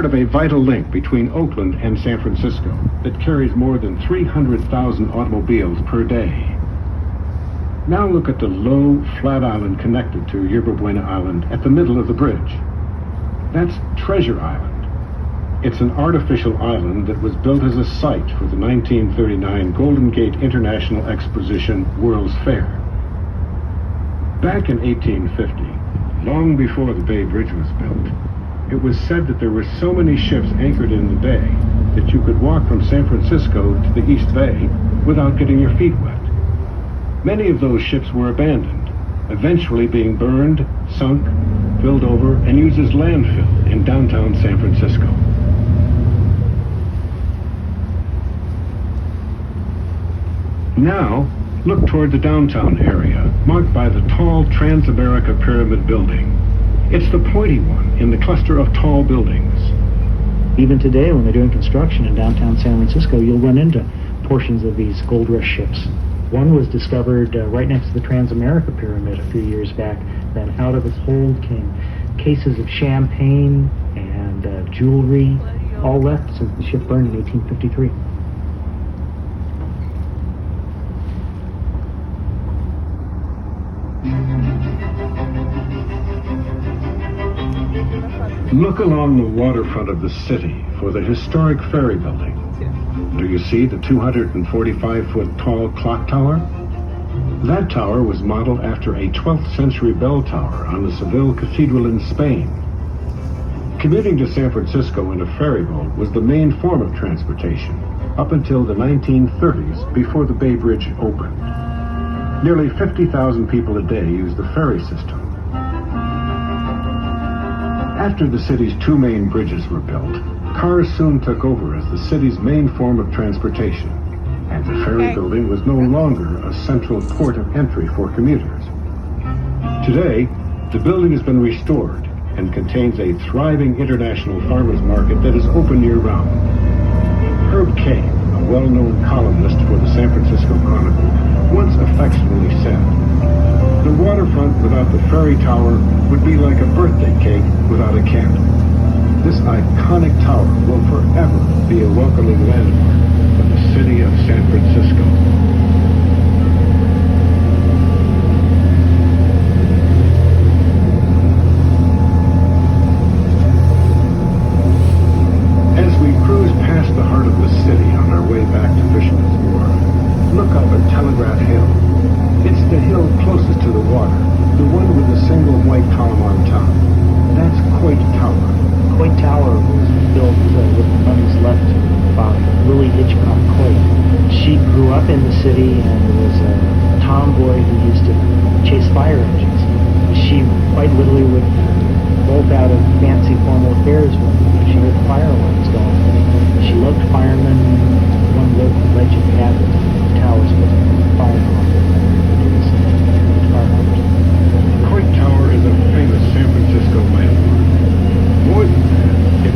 Of a vital link between Oakland and San Francisco that carries more than 300,000 automobiles per day. Now look at the low, flat island connected to Yerba Buena Island at the middle of the bridge. That's Treasure Island. It's an artificial island that was built as a site for the 1939 Golden Gate International Exposition World's Fair. Back in 1850, long before the Bay Bridge was built, it was said that there were so many ships anchored in the bay that you could walk from San Francisco to the East Bay without getting your feet wet. Many of those ships were abandoned, eventually being burned, sunk, filled over, and used as landfill in downtown San Francisco. Now, look toward the downtown area, marked by the tall Transamerica Pyramid Building. It's the pointy one in the cluster of tall buildings. Even today, when they're doing construction in downtown San Francisco, you'll run into portions of these gold rush ships. One was discovered right next to the Transamerica Pyramid a few years back. Then out of its hold came cases of champagne and jewelry, all left since the ship burned in 1853. Look along the waterfront of the city for the historic Ferry Building. Do you see the 245-foot tall clock tower? That tower was modeled after a 12th century bell tower on the Seville Cathedral in Spain. Commuting to San Francisco in a ferry boat was the main form of transportation up until the 1930s, before the Bay Bridge opened. Nearly 50,000 people a day use the ferry system. After the city's two main bridges were built, cars soon took over as the city's main form of transportation, and the Ferry Building was no longer a central port of entry for commuters. Today, the building has been restored and contains a thriving international farmers market that is open year-round. Herb Kane, a well-known columnist for the San Francisco Chronicle, once affectionately said, "The waterfront without the ferry tower would be like a birthday cake without a candle." This iconic tower will forever be a welcoming landmark for the city of San Francisco. As we cruise past the heart of the city on our way back to Fisherman's Wharf, look up at Telegraph Hill. It's the hill closest to the water, the one with the single white column on top. That's Coit Tower. Coit Tower was built with the monies left by Lily Hitchcock Coit. She grew up in the city and was a tomboy who used to chase fire engines. She quite literally would bolt out of fancy formal affairs when she heard the fire alarms going. She loved firemen. One local legend had it. The tower was supposed to be a fire alarm. Coit Tower is a famous San Francisco landmark. More than that, it